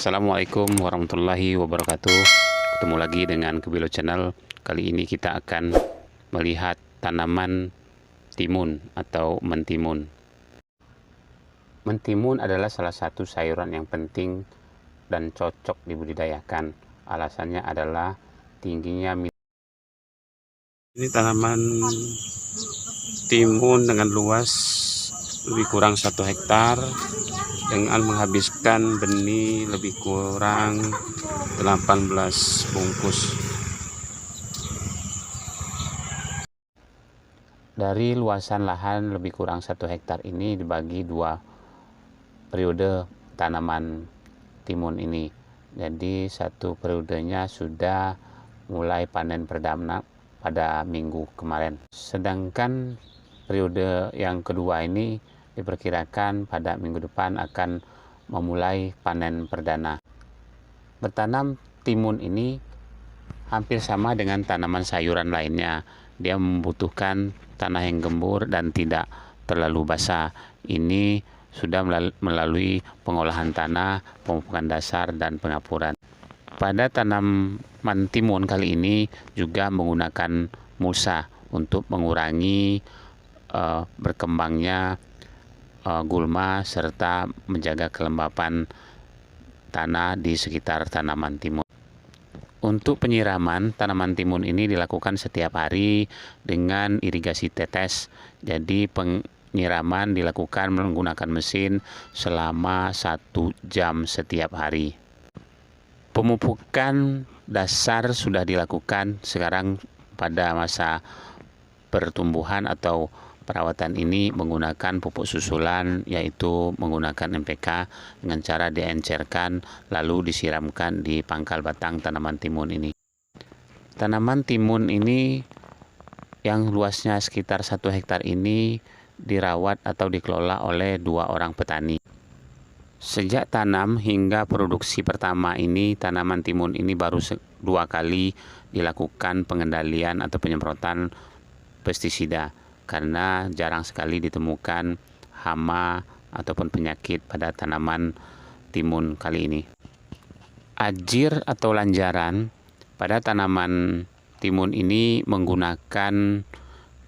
Assalamualaikum warahmatullahi wabarakatuh. Ketemu lagi dengan Kebilo Channel. Kali ini kita akan melihat tanaman timun atau mentimun. Mentimun adalah salah satu sayuran yang penting dan cocok dibudidayakan. Alasannya adalah tingginya ini tanaman timun dengan luas lebih kurang 1 hektar dengan menghabiskan benih lebih kurang 18 bungkus. Dari luasan lahan lebih kurang 1 hektar ini dibagi 2 periode tanaman timun ini. Jadi satu periodenya sudah mulai panen perdana pada minggu kemarin. Sedangkan periode yang kedua ini diperkirakan pada minggu depan akan memulai panen perdana. Bertanam timun ini hampir sama dengan tanaman sayuran lainnya. Dia membutuhkan tanah yang gembur dan tidak terlalu basah. Ini sudah melalui pengolahan tanah, pemupukan dasar, dan pengapuran. Pada tanaman timun kali ini juga menggunakan mulsa untuk mengurangi berkembangnya gulma serta menjaga kelembapan tanah di sekitar tanaman timun. Untuk penyiraman tanaman timun ini dilakukan setiap hari dengan irigasi tetes. Jadi penyiraman dilakukan menggunakan mesin selama 1 jam setiap hari. Pemupukan dasar sudah dilakukan sekarang pada masa pertumbuhan atau perawatan ini menggunakan pupuk susulan, yaitu menggunakan NPK dengan cara diencerkan lalu disiramkan di pangkal batang tanaman timun ini. Tanaman timun ini yang luasnya sekitar 1 hektar ini dirawat atau dikelola oleh 2 orang petani. Sejak tanam hingga produksi pertama ini, tanaman timun ini baru 2 kali dilakukan pengendalian atau penyemprotan pestisida, karena jarang sekali ditemukan hama ataupun penyakit pada tanaman timun kali ini. Ajir atau lanjaran pada tanaman timun ini menggunakan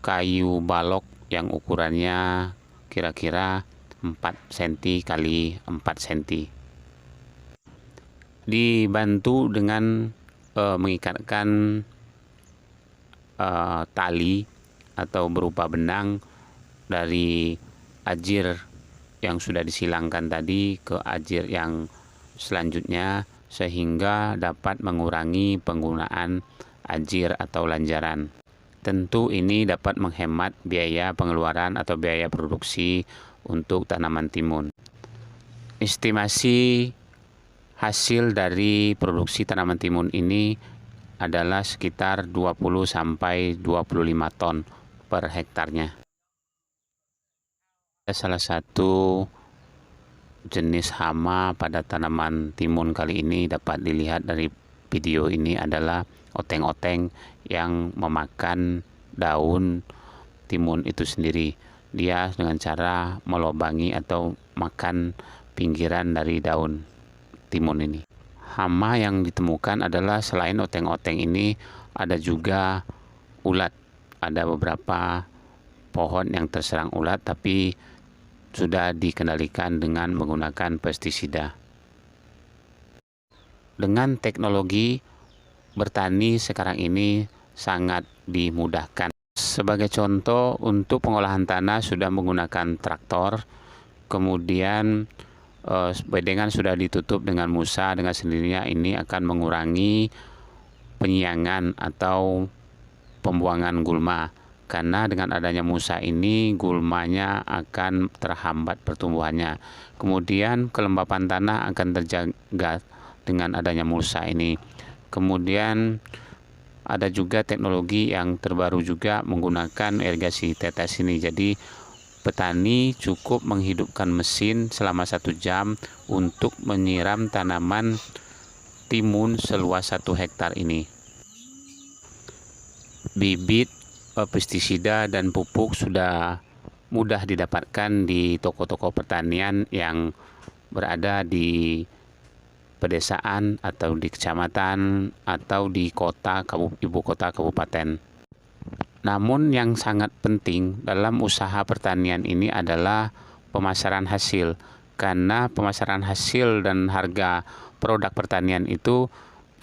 kayu balok yang ukurannya kira-kira 4 cm kali 4 cm. Dibantu dengan mengikatkan tali atau berupa benang dari ajir yang sudah disilangkan tadi ke ajir yang selanjutnya, sehingga dapat mengurangi penggunaan ajir atau lanjaran. Tentu ini dapat menghemat biaya pengeluaran atau biaya produksi untuk tanaman timun. Estimasi hasil dari produksi tanaman timun ini adalah sekitar 20 sampai 25 ton per hektarnya. Salah satu jenis hama pada tanaman timun kali ini dapat dilihat dari video ini adalah oteng-oteng yang memakan daun timun itu sendiri. Dia dengan cara melobangi atau makan pinggiran dari daun timun ini. Hama yang ditemukan adalah selain oteng-oteng ini ada juga ulat. Ada beberapa pohon yang terserang ulat tapi sudah dikendalikan dengan menggunakan pestisida. Dengan teknologi bertani sekarang ini sangat dimudahkan. Sebagai contoh, untuk pengolahan tanah sudah menggunakan traktor, kemudian bedengan sudah ditutup dengan mulsa. Dengan sendirinya ini akan mengurangi penyiangan atau pembuangan gulma, karena dengan adanya mulsa ini gulmanya akan terhambat pertumbuhannya. Kemudian kelembapan tanah akan terjaga dengan adanya mulsa ini. Kemudian ada juga teknologi yang terbaru juga menggunakan irigasi tetes ini. Jadi petani cukup menghidupkan mesin selama 1 jam untuk menyiram tanaman timun seluas 1 hektar ini. Bibit pestisida dan pupuk sudah mudah didapatkan di toko-toko pertanian yang berada di pedesaan atau di kecamatan atau di kota, ibu kota kabupaten. Namun yang sangat penting dalam usaha pertanian ini adalah pemasaran hasil, karena pemasaran hasil dan harga produk pertanian itu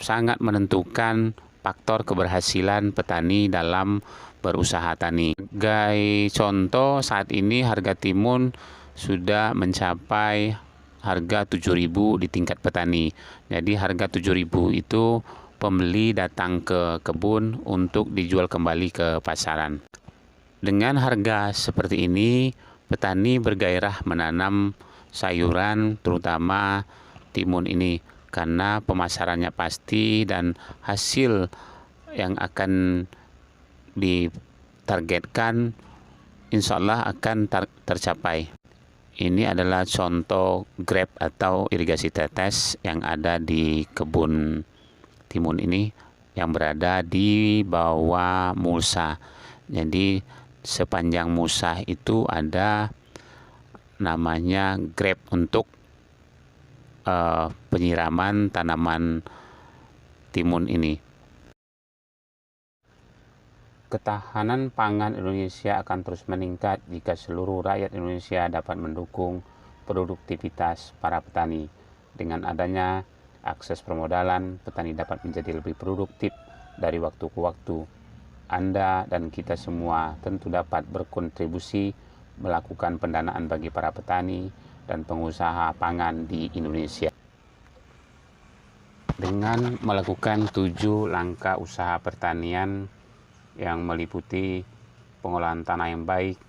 sangat menentukan faktor keberhasilan petani dalam berusaha tani. Sebagai contoh, saat ini harga timun sudah mencapai harga 7.000 di tingkat petani. Jadi harga 7.000 itu pembeli datang ke kebun untuk dijual kembali ke pasaran. Dengan harga seperti ini, petani bergairah menanam sayuran, terutama timun ini, karena pemasarannya pasti dan hasil yang akan ditargetkan insya Allah akan tercapai. Ini adalah contoh grab atau irigasi tetes yang ada di kebun timun ini yang berada di bawah mulsa. Jadi sepanjang mulsa itu ada namanya grab untuk penyiraman tanaman timun ini. Ketahanan pangan Indonesia akan terus meningkat jika seluruh rakyat Indonesia dapat mendukung produktivitas para petani. Dengan adanya akses permodalan, petani dapat menjadi lebih produktif dari waktu ke waktu. Anda dan kita semua tentu dapat berkontribusi melakukan pendanaan bagi para petani dan pengusaha pangan di Indonesia. Dengan melakukan 7 langkah usaha pertanian yang meliputi pengolahan tanah yang baik,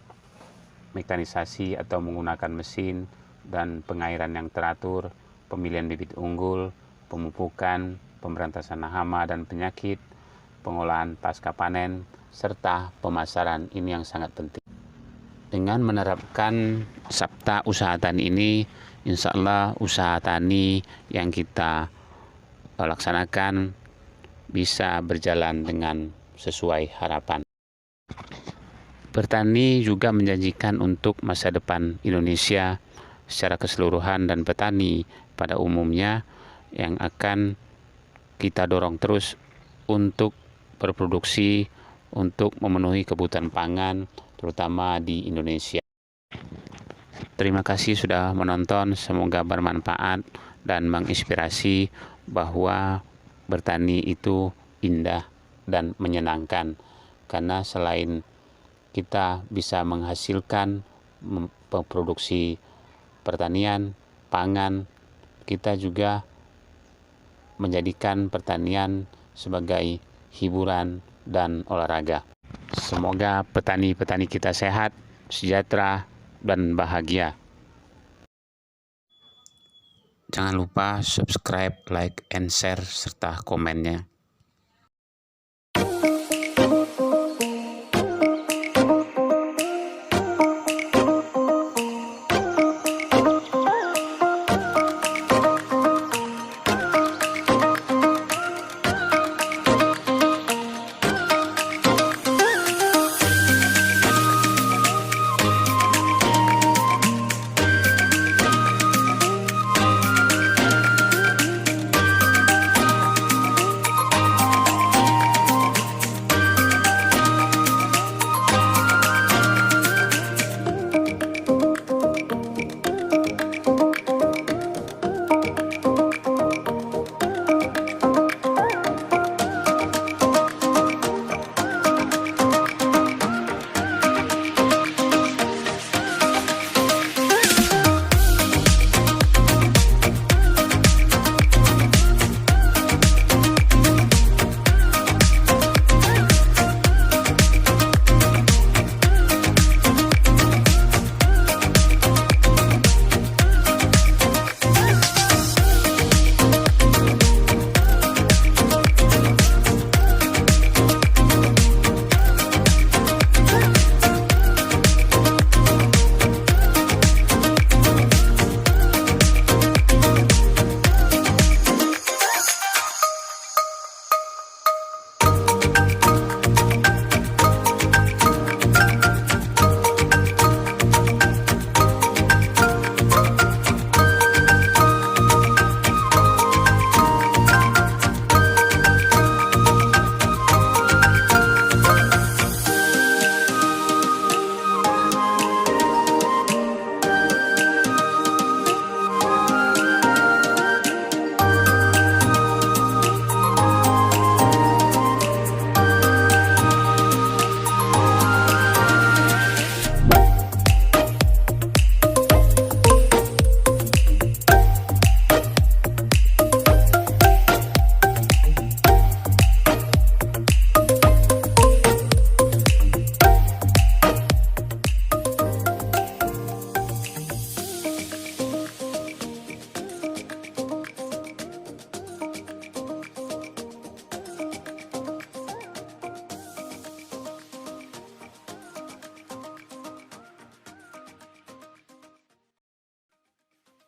mekanisasi atau menggunakan mesin, dan pengairan yang teratur, pemilihan bibit unggul, pemupukan, pemberantasan hama dan penyakit, pengolahan pasca panen, serta pemasaran. Ini yang sangat penting. Dengan menerapkan Sabta Usaha Tani ini, insya Allah usaha tani yang kita laksanakan bisa berjalan dengan sesuai harapan. Bertani juga menjanjikan untuk masa depan Indonesia secara keseluruhan dan petani pada umumnya yang akan kita dorong terus untuk berproduksi untuk memenuhi kebutuhan pangan terutama di Indonesia. Terima kasih sudah menonton, semoga bermanfaat dan menginspirasi bahwa bertani itu indah dan menyenangkan, karena selain kita bisa menghasilkan produksi pertanian, pangan, kita juga menjadikan pertanian sebagai hiburan dan olahraga. Semoga petani-petani kita sehat, sejahtera, dan bahagia. Jangan lupa subscribe, like, and share, serta komennya.